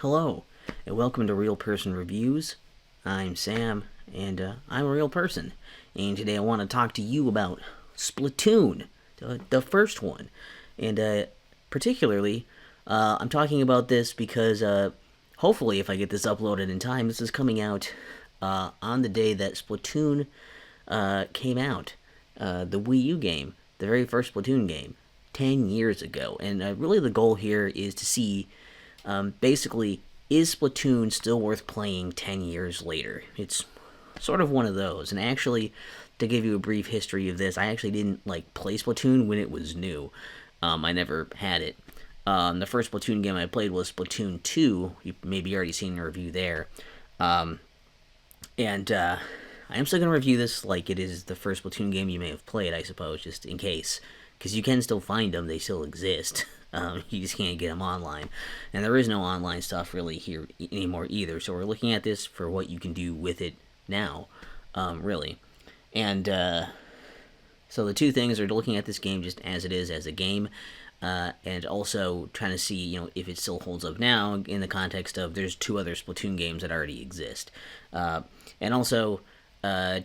Hello, and welcome to Real Person Reviews. I'm Sam, and I'm a real person. And today I want to talk to you about Splatoon, the first one. And particularly, I'm talking about this because hopefully, if I get this uploaded in time, this is coming out on the day that Splatoon came out. The Wii U game, the very first Splatoon game, 10 years ago. And really, the goal here is to see basically, is Splatoon still worth playing 10 years later? It's sort of one of those. And actually, to give you a brief history of this, I actually didn't play Splatoon when it was new. I never had it. The first Splatoon game I played was Splatoon 2. You maybe already seen a review there. And I am still going to review this like it is the first Splatoon game you may have played, I suppose, just in case. Because you can still find them, they still exist. You just can't get them online. And there is no online stuff really here anymore either. So we're looking at this for what you can do with it now, really. And so the two things are looking at this game just as it is as a game, and also trying to see, if it still holds up now in the context of there's two other Splatoon games that already exist. And also,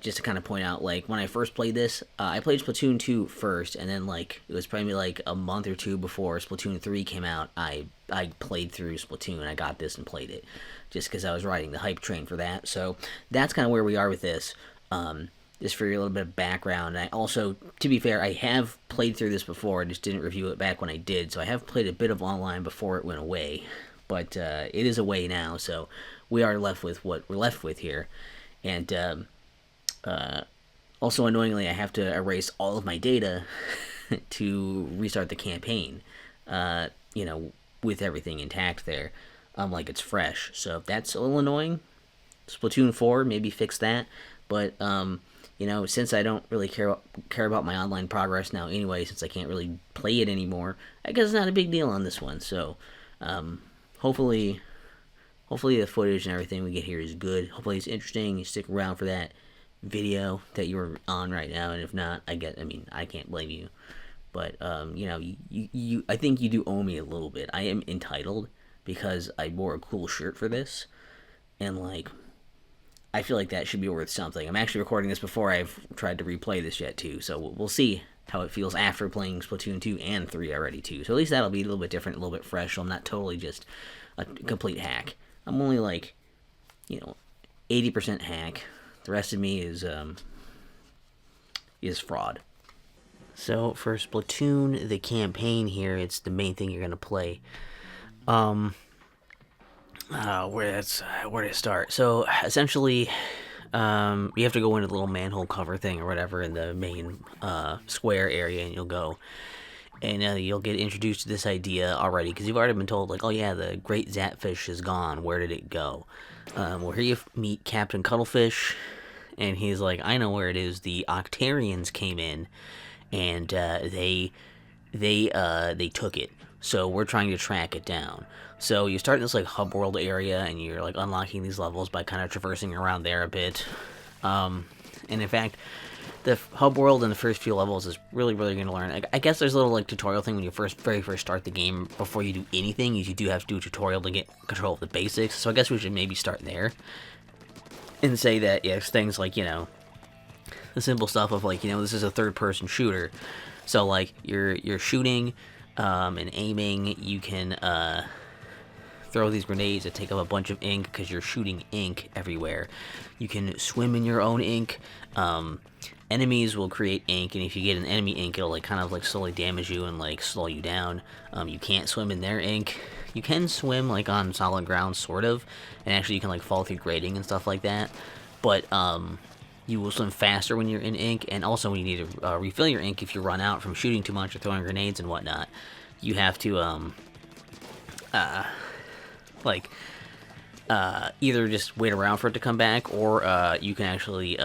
just to kind of point out, when I first played this, I played Splatoon 2 first, and then, it was probably, a month or two before Splatoon 3 came out, I played through Splatoon, and I got this and played it, just because I was riding the hype train for that. So that's kind of where we are with this, just for a little bit of background. And I also, to be fair, I have played through this before, I just didn't review it back when I did, so I have played a bit of online before it went away, but it is away now, so we are left with what we're left with here. And, also, annoyingly, I have to erase all of my data to restart the campaign, with everything intact there, like it's fresh. So that's a little annoying. Splatoon 4, maybe fix that. But, since I don't really care about my online progress now anyway, since I can't really play it anymore, I guess it's not a big deal on this one. So, hopefully the footage and everything we get here is good. Hopefully it's interesting. You stick around for that video that you're on right now, and if not, I can't blame you, but you I think you do owe me a little bit. I am entitled because I wore a cool shirt for this, and I feel like that should be worth something. I'm actually recording this before I've tried to replay this yet too, so we'll see how it feels after playing Splatoon 2 and 3 already too. So at least that'll be a little bit different, a little bit fresh, so I'm not totally just a complete hack. I'm only 80% hack. The rest of me is fraud. So for Splatoon, the campaign here, it's the main thing you're gonna play. Where to start? So essentially, you have to go into the little manhole cover thing or whatever in the main square area, and you'll go. And you'll get introduced to this idea already, because you've already been told, oh yeah, the great Zapfish is gone. Where did it go? Well, here you meet Captain Cuttlefish, and he's like, I know where it is. The Octarians came in, and they took it. So we're trying to track it down. So you start in this hub world area, and you're unlocking these levels by kind of traversing around there a bit. And in fact, the hub world in the first few levels is really, really going to learn. I guess there's a little tutorial thing when you very first start the game. Before you do anything, you do have to do a tutorial to get control of the basics. So I guess we should maybe start there and say that it's things like, the simple stuff of this is a third-person shooter. So you're shooting and aiming. You can throw these grenades that take up a bunch of ink because you're shooting ink everywhere. You can swim in your own ink. Enemies will create ink, and if you get an enemy ink, it'll kind of slowly damage you and slow you down. You can't swim in their ink. You can swim on solid ground, sort of, and actually you can fall through grating and stuff like that. But you will swim faster when you're in ink, and also when you need to refill your ink if you run out from shooting too much or throwing grenades and whatnot. You have to either just wait around for it to come back, or you can actually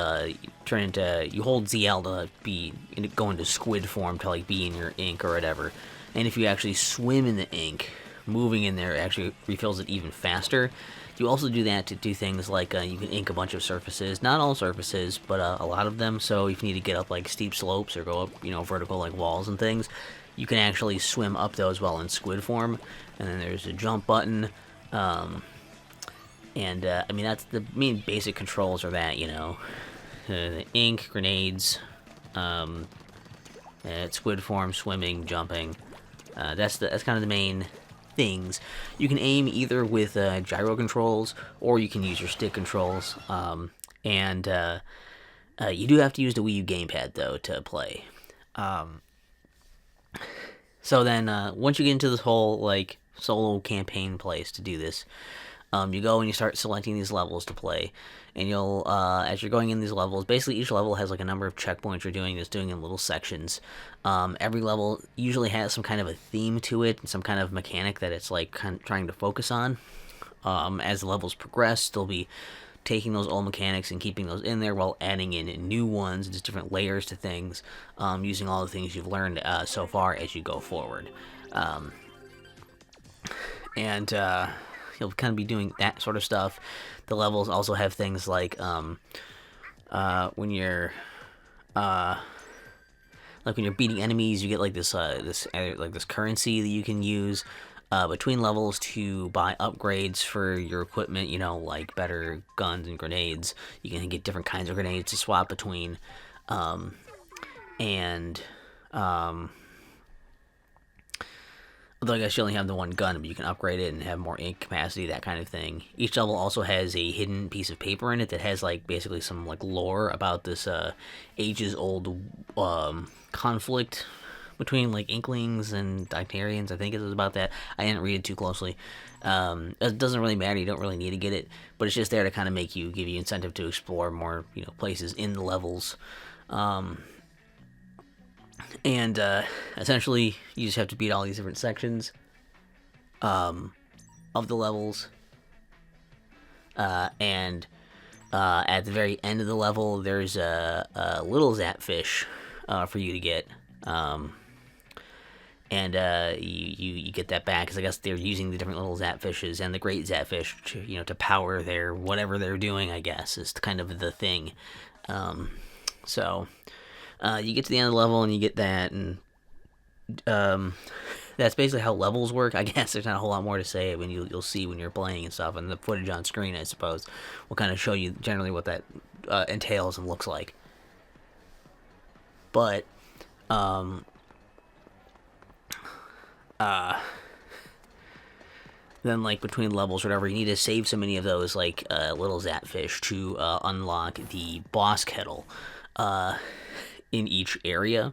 turn into, you hold ZL to go into squid form to be in your ink or whatever. And if you actually swim in the ink, moving in there actually refills it even faster. You also do that to do things you can ink a bunch of surfaces, not all surfaces, but a lot of them. So if you need to get up steep slopes or go up vertical walls and things, you can actually swim up those while in squid form. And then there's a jump button. And I mean, that's the main basic controls are that, the ink, grenades, squid form, swimming, jumping. That's kind of the main things. You can aim either with gyro controls, or you can use your stick controls. And you do have to use the Wii U gamepad though to play. So then, once you get into this whole like solo campaign place to do this, you go and you start selecting these levels to play, and you'll as you're going in these levels, basically each level has like a number of checkpoints you're doing in little sections. Every level usually has some kind of a theme to it and some kind of mechanic that it's like kind of trying to focus on. As the levels progress, they'll be taking those old mechanics and keeping those in there while adding in new ones, just different layers to things, using all the things you've learned so far as you go forward. And you'll kind of be doing that sort of stuff. The levels also have things like when you're beating enemies, you get like this currency that you can use between levels to buy upgrades for your equipment, like better guns and grenades. You can get different kinds of grenades to swap between. Although I guess you only have the one gun, but you can upgrade it and have more ink capacity, that kind of thing. Each level also has a hidden piece of paper in it that has like basically some like lore about this ages-old conflict between like Inklings and Dictarians. I think it was about that. I didn't read it too closely. It doesn't really matter. You don't really need to get it, but it's just there to kind of give you incentive to explore more, places in the levels. And essentially, you just have to beat all these different sections of the levels. And at the very end of the level, there's a little Zapfish for you to get. You get that back because I guess they're using the different little Zapfishes and the Great Zapfish to power their whatever they're doing. I guess is kind of the thing. So you get to the end of the level and you get that, and that's basically how levels work. I guess there's not a whole lot more to say. When you'll see when you're playing and stuff, and the footage on screen, I suppose, will kind of show you generally what that entails and looks like. But then like between levels or whatever, you need to save so many of those like little Zapfish to unlock the boss kettle in each area.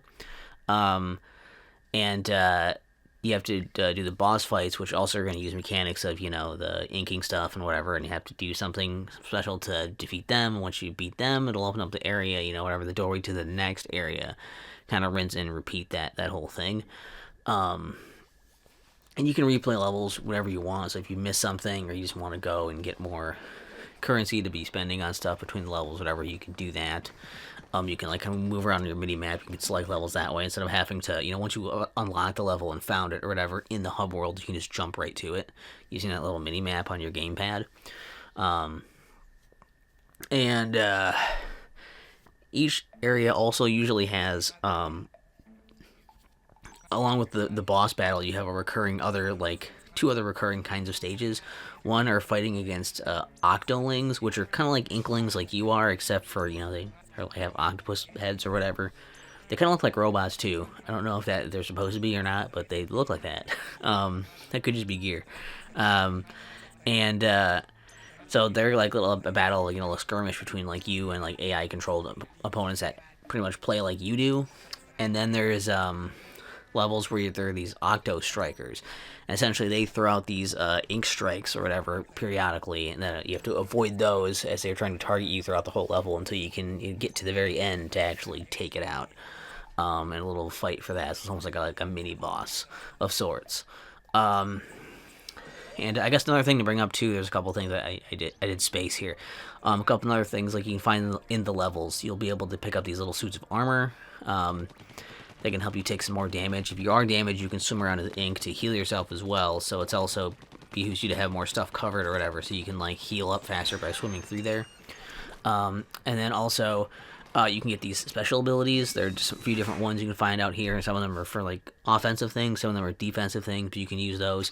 You have to do the boss fights, which also are going to use mechanics of the inking stuff and whatever, and you have to do something special to defeat them. And once you beat them, it'll open up the area, whatever, the doorway to the next area. Kind of rinse and repeat that whole thing. And you can replay levels whenever you want. So if you miss something or you just want to go and get more currency to be spending on stuff between the levels, whatever, you can do that. You can like kind of move around your mini map. You can select levels that way instead of having to, once you unlock the level and found it or whatever in the hub world, you can just jump right to it using that little mini map on your gamepad. Each area also usually has, along with the boss battle, you have a recurring two other recurring kinds of stages. One are fighting against octolings, which are kind of like Inklings like you are, except for, they have octopus heads or whatever. They kind of look like robots too. I don't know if they're supposed to be or not, but they look like that. That could just be gear. So they're like a battle, a skirmish between like you and like AI controlled opponents that pretty much play like you do. And then there's levels where there are these octo strikers, and essentially they throw out these ink strikes or whatever periodically, and then you have to avoid those as they're trying to target you throughout the whole level until you can get to the very end to actually take it out. And a little fight for that. So it's almost like a mini boss of sorts. And I guess another thing to bring up too, there's a couple things that I did space here. A couple other things like you can find in the levels. You'll be able to pick up these little suits of armor. They can help you take some more damage. If you are damaged, you can swim around in the ink to heal yourself as well. So it's also behooves you to have more stuff covered or whatever, so you can like heal up faster by swimming through there. And then also, You can get these special abilities. There are just a few different ones you can find out here. Some of them are for like offensive things, some of them are defensive things, but you can use those.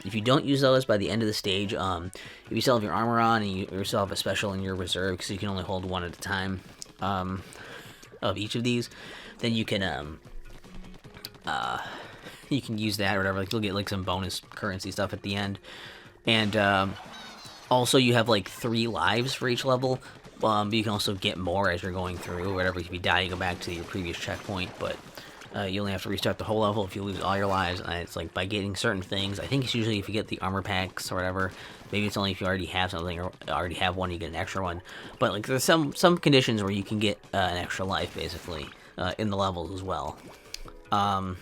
If you don't use those by the end of the stage, if you still have your armor on and you still have a special in your reserve, because you can only hold one at a time of each of these, then you can use that or whatever. Like you'll get like some bonus currency stuff at the end, and also you have like 3 lives for each level. But you can also get more as you're going through. Whatever, if you die, you go back to your previous checkpoint. But you only have to restart the whole level if you lose all your lives. And it's like by getting certain things. I think it's usually if you get the armor packs or whatever. Maybe it's only if you already have something or already have one, you get an extra one. But like there's some conditions where you can get an extra life basically in the levels as well. And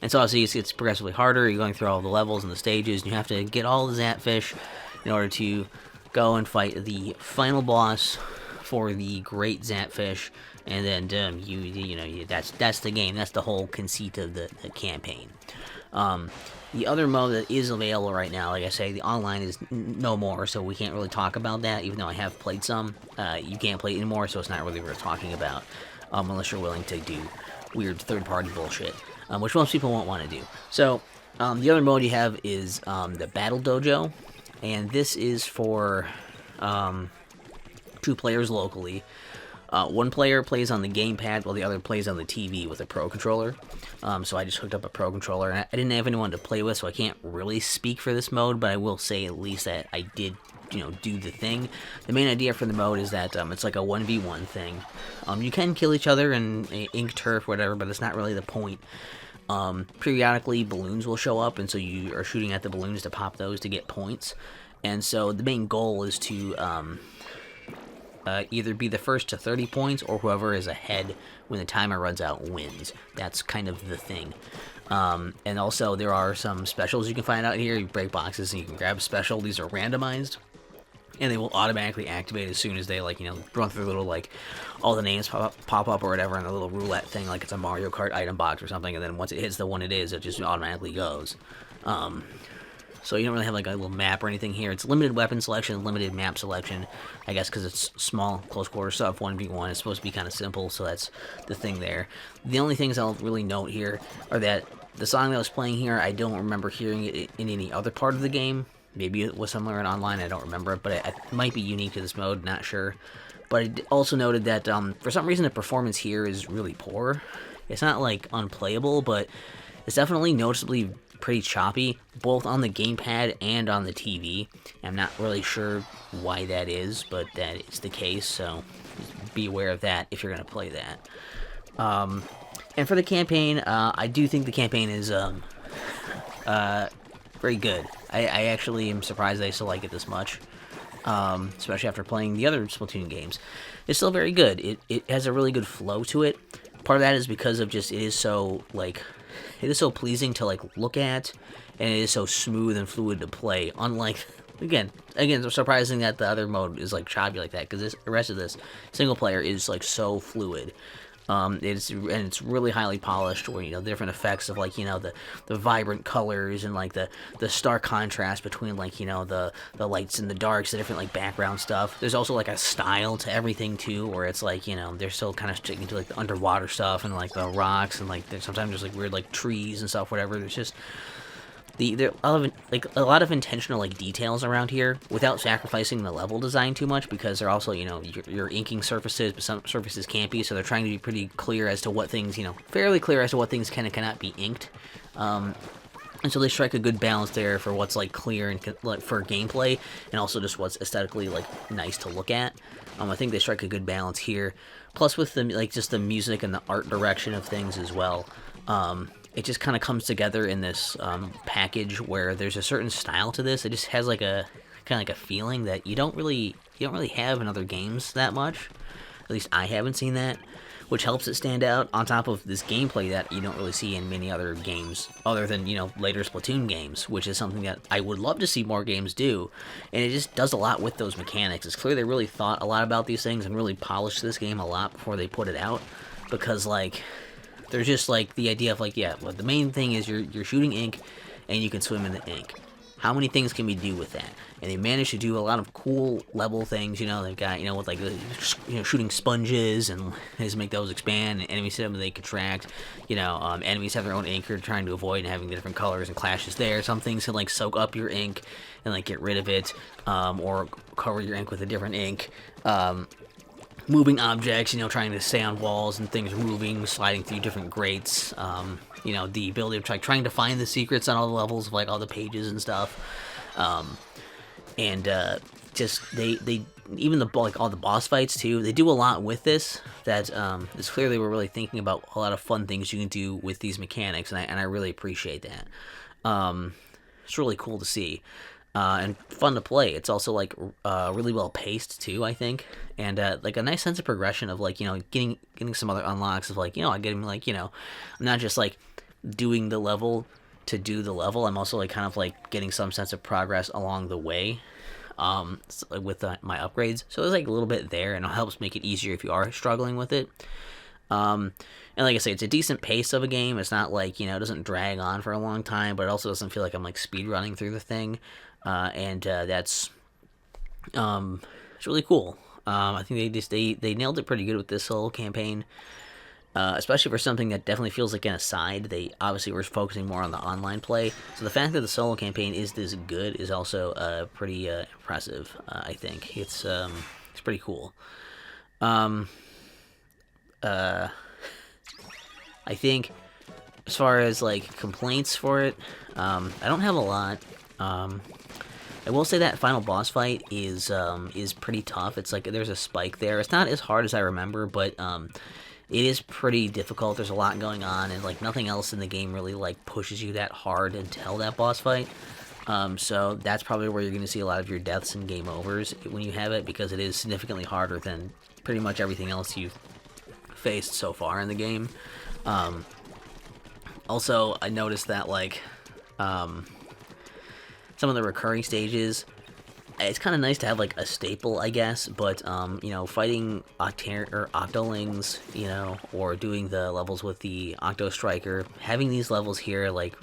so obviously it's progressively harder. You're going through all the levels and the stages, and you have to get all the Zapfish in order to go and fight the final boss for the Great Zapfish, and then that's the game. That's the whole conceit of the campaign. The other mode that is available right now, like I say, the online is no more, so we can't really talk about that. Even though I have played some, you can't play it anymore, so it's not really worth talking about unless you're willing to do weird third-party bullshit, which most people won't want to do. So the other mode you have is the Battle Dojo. And this is for 2 players locally. One player plays on the gamepad while the other plays on the TV with a Pro Controller. So I just hooked up a Pro Controller. And I didn't have anyone to play with, so I can't really speak for this mode, but I will say at least that I did, do the thing. The main idea for the mode is that it's like a 1v1 thing. You can kill each other in ink turf, whatever, but it's not really the point. Periodically balloons will show up, and so you are shooting at the balloons to pop those to get points. And so the main goal is to either be the first to 30 points, or whoever is ahead when the timer runs out wins. That's kind of the thing. And also there are some specials you can find out here. You break boxes and you can grab a special. These are randomized, and they will automatically activate as soon as they, run through little, all the names pop up or whatever, and a little roulette thing, like it's a Mario Kart item box or something, and then once it hits the one it is, it just automatically goes. So you don't really have, a little map or anything here. It's limited weapon selection, limited map selection, I guess because it's small, close quarter stuff, 1v1. It's supposed to be kind of simple, so that's the thing there. The only things I'll really note here are that the song that was playing here, I don't remember hearing it in any other part of the game. Maybe it was somewhere in online, I don't remember it, but it might be unique to this mode, not sure. But it also noted that for some reason the performance here is really poor. It's not unplayable, but it's definitely noticeably pretty choppy, both on the gamepad and on the TV. I'm not really sure why that is, but that is the case, so be aware of that if you're going to play that. And for the campaign, I do think the campaign is very good. I actually am surprised I still like it this much, especially after playing the other Splatoon games. It's still very good. It has a really good flow to it. Part of that is because of just it is so pleasing to look at, and it is so smooth and fluid to play. Unlike again, it's surprising that the other mode is choppy like that, because the rest of this single player is so fluid. It's really highly polished, where different effects of the vibrant colors and the stark contrast between the lights and the darks, the different background stuff. There's also a style to everything too, where it's they're still kind of sticking to the underwater stuff and the rocks, and sometimes there's weird trees and stuff, whatever. There's just there are a lot of intentional details around here without sacrificing the level design too much, because they're also you're inking surfaces, but some surfaces can't be, so they're trying to be pretty clear as to what things fairly clear as to what things can and cannot be inked. And so they strike a good balance there for what's clear and for gameplay, and also just what's aesthetically nice to look at. I think they strike a good balance here. Plus with the just the music and the art direction of things as well. It just kind of comes together in this package where there's a certain style to this. It just has a kind of a feeling that you don't really have in other games that much. At least I haven't seen that, which helps it stand out, on top of this gameplay that you don't really see in many other games other than later Splatoon games, which is something that I would love to see more games do. And it just does a lot with those mechanics. It's clear they really thought a lot about these things and really polished this game a lot before they put it out, because there's just the idea of well, the main thing is you're shooting ink and you can swim in the ink. How many things can we do with that? and they managed to do a lot of cool level things. They've got with like shooting sponges and just make those expand, and enemies hit them and they contract. Enemies have their own ink you're trying to avoid, and having the different colors and clashes there. Some things can like soak up your ink and like get rid of it, or cover your ink with a different ink. Moving objects, trying to stay on walls and things moving, sliding through different grates. The ability of trying to find the secrets on all the levels of like all the pages and stuff. Just they even all the boss fights too. They do a lot with this. That is clearly we're really thinking about a lot of fun things you can do with these mechanics, and I really appreciate that. It's really cool to see. And fun to play. It's also like really well paced too, I think, and like a nice sense of progression of like getting some other unlocks of like I'm getting like I'm not just like doing the level to do the level. I'm also like kind of like getting some sense of progress along the way, with my upgrades. So there's like a little bit there, and it helps make it easier if you are struggling with it. And like I say, it's a decent pace of a game. It's not like it doesn't drag on for a long time, but it also doesn't feel like I'm like speed running through the thing. That's it's really cool. I think they nailed it pretty good with this whole campaign, especially for something that definitely feels like an aside. They obviously were focusing more on the online play, so the fact that the solo campaign is this good is also pretty impressive. I think it's pretty cool. I think as far as like complaints for it, I don't have a lot. I will say that final boss fight is pretty tough. It's like there's a spike there. It's not as hard as I remember, but it is pretty difficult. There's a lot going on, and like nothing else in the game really like pushes you that hard until that boss fight. So that's probably where you're going to see a lot of your deaths and game overs when you have it, because it is significantly harder than pretty much everything else you've faced so far in the game. Also, I noticed that like some of the recurring stages, it's kind of nice to have like a staple, I guess, but fighting Octolings, or doing the levels with the Octo Striker, having these levels here like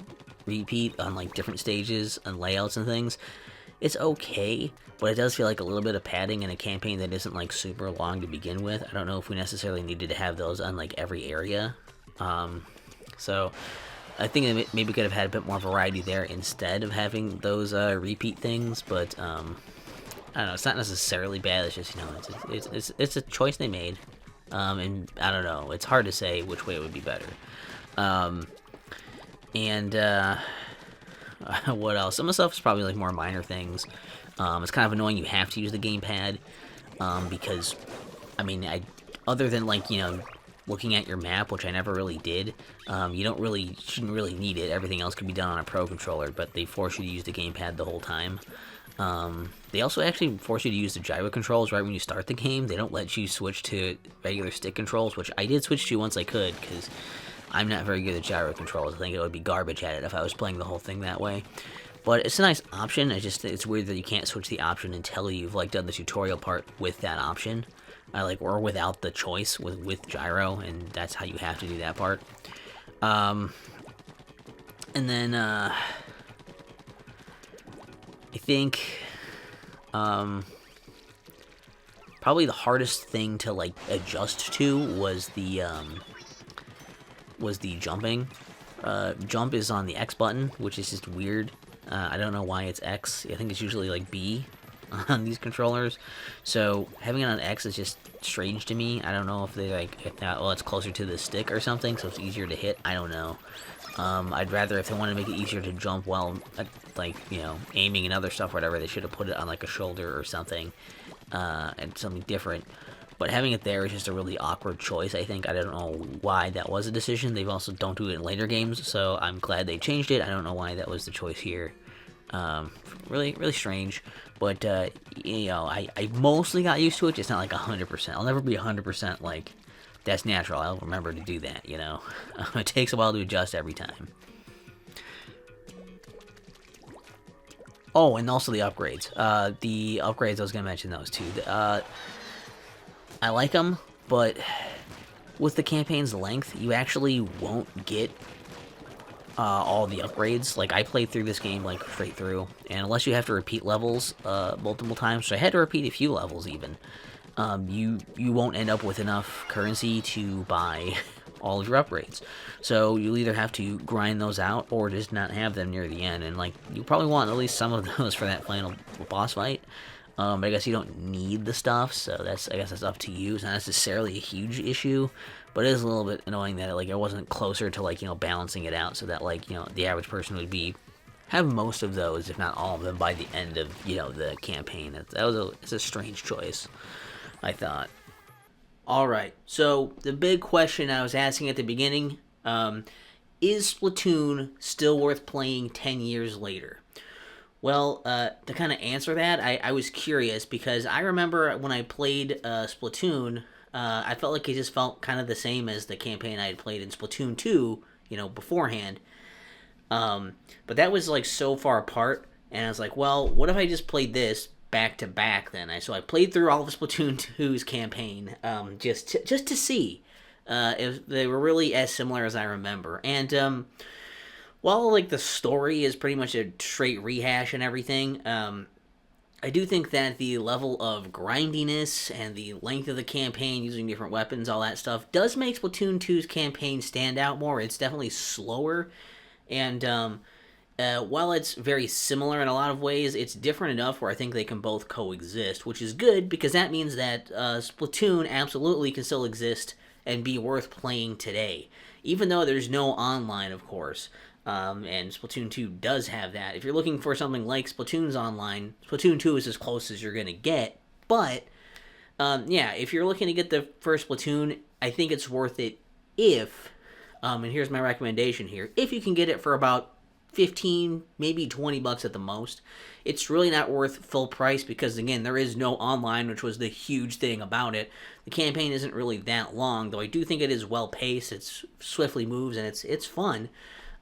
repeat on like different stages and layouts and things, it's okay, but it does feel like a little bit of padding in a campaign that isn't like super long to begin with. I don't know if we necessarily needed to have those on like every area. So I think it maybe could have had a bit more variety there instead of having those repeat things, but I don't know, it's not necessarily bad. It's just it's a choice they made, and I don't know, it's hard to say which way it would be better. What else? Some of the stuff is probably like more minor things. It's kind of annoying you have to use the gamepad, because other than like looking at your map, which I never really did, you shouldn't really need it. Everything else could be done on a Pro Controller, but they force you to use the gamepad the whole time. They also actually force you to use the gyro controls right when you start the game. They don't let you switch to regular stick controls, which I did switch to once I could, because I'm not very good at gyro controls. I think it would be garbage at it if I was playing the whole thing that way. But it's a nice option. It's weird that you can't switch the option until you've like done the tutorial part with that option. Or without the choice with gyro, and that's how you have to do that part. And then I think probably the hardest thing to like adjust to was the jumping. Jump is on the X button, which is just weird. I don't know why it's X. I think it's usually like B on these controllers, so having it on X is just strange to me. I don't know if they it's closer to the stick or something, so it's easier to hit. I don't know. I'd rather, if they want to make it easier to jump while aiming and other stuff, whatever, they should have put it on like a shoulder or something, and something different. But having it there is just a really awkward choice, I think. I don't know why that was a decision. They also don't do it in later games, so I'm glad they changed it. I don't know why that was the choice here. Really, really strange. But, I mostly got used to it. It's not like 100%. I'll never be 100% like, that's natural. I'll remember to do that, It takes a while to adjust every time. Oh, and also the upgrades. I was going to mention those too. I like them, but with the campaign's length, you actually won't get all the upgrades. Like, I played through this game like straight through, and unless you have to repeat levels multiple times, so I had to repeat a few levels even. You won't end up with enough currency to buy all of your upgrades. So you'll either have to grind those out or just not have them near the end. And like you probably want at least some of those for that final boss fight. But I guess you don't need the stuff, so I guess that's up to you. It's not necessarily a huge issue, but it is a little bit annoying that like it wasn't closer to like balancing it out so that like the average person would have most of those, if not all of them, by the end of the campaign. It's a strange choice, I thought. All right, so the big question I was asking at the beginning, is Splatoon still worth playing 10 years later? Well, to kind of answer that, I was curious because I remember when I played Splatoon, I felt like it just felt kind of the same as the campaign I had played in Splatoon 2, beforehand. But that was like so far apart, and I was like, well, what if I just played this back to back then? So I played through all of Splatoon 2's campaign, just to see if they were really as similar as I remember. And while like the story is pretty much a straight rehash and everything, I do think that the level of grindiness and the length of the campaign using different weapons, all that stuff, does make Splatoon 2's campaign stand out more. It's definitely slower, and while it's very similar in a lot of ways, it's different enough where I think they can both coexist, which is good because that means that Splatoon absolutely can still exist and be worth playing today, even though there's no online, of course. And Splatoon 2 does have that. If you're looking for something like Splatoon's online, Splatoon 2 is as close as you're going to get. But, yeah, if you're looking to get the first Splatoon, I think it's worth it if, and here's my recommendation here, if you can get it for about 15, maybe $20 at the most. It's really not worth full price because, again, there is no online, which was the huge thing about it. The campaign isn't really that long, though I do think it is well paced. It swiftly moves, and it's fun.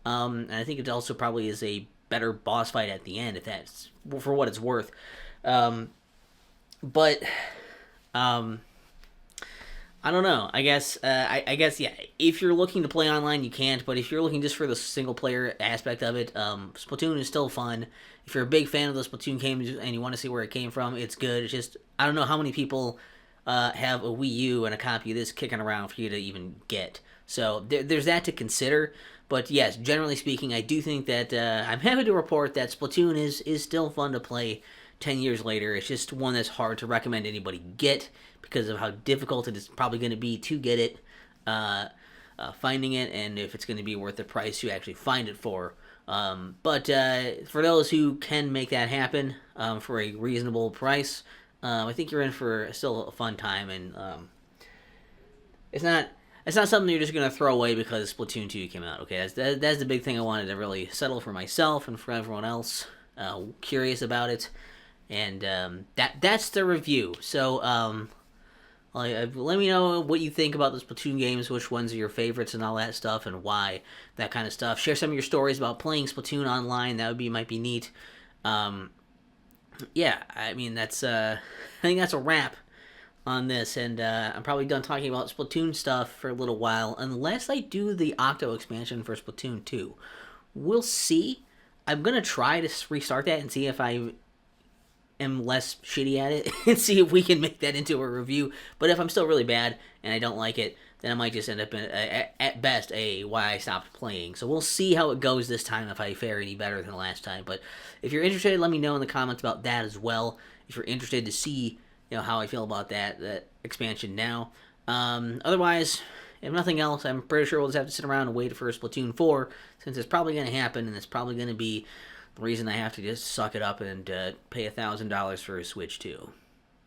And I think it also probably is a better boss fight at the end, if that's for what it's worth. But I don't know. I guess yeah. If you're looking to play online, you can't. But if you're looking just for the single player aspect of it, Splatoon is still fun. If you're a big fan of the Splatoon games and you want to see where it came from, it's good. It's just I don't know how many people have a Wii U and a copy of this kicking around for you to even get. So there's that to consider. But yes, generally speaking, I do think that I'm happy to report that Splatoon is still fun to play 10 years later. It's just one that's hard to recommend anybody get because of how difficult it is probably going to be to get it, finding it, and if it's going to be worth the price you actually find it for. But for those who can make that happen for a reasonable price, I think you're in for still a fun time, and it's not something you're just going to throw away because Splatoon 2 came out. Okay, that's the big thing I wanted to really settle for myself and for everyone else curious about it. And that's the review. So let me know what you think about the Splatoon games, which ones are your favorites and all that stuff, and why, that kind of stuff. Share some of your stories about playing Splatoon online. That might be neat. Yeah, I mean, I think that's a wrap on this, and I'm probably done talking about Splatoon stuff for a little while, unless I do the Octo expansion for Splatoon 2. We'll see. I'm going to try to restart that and see if I am less shitty at it and see if we can make that into a review. But if I'm still really bad and I don't like it, then I might just end up in, at best, why I stopped playing. So we'll see how it goes this time, if I fare any better than the last time. But if you're interested, let me know in the comments about that as well. If you're interested to see how I feel about that expansion now. Otherwise, if nothing else, I'm pretty sure we'll just have to sit around and wait for Splatoon 4, since it's probably going to happen, and it's probably going to be the reason I have to just suck it up and pay $1,000 for a Switch 2.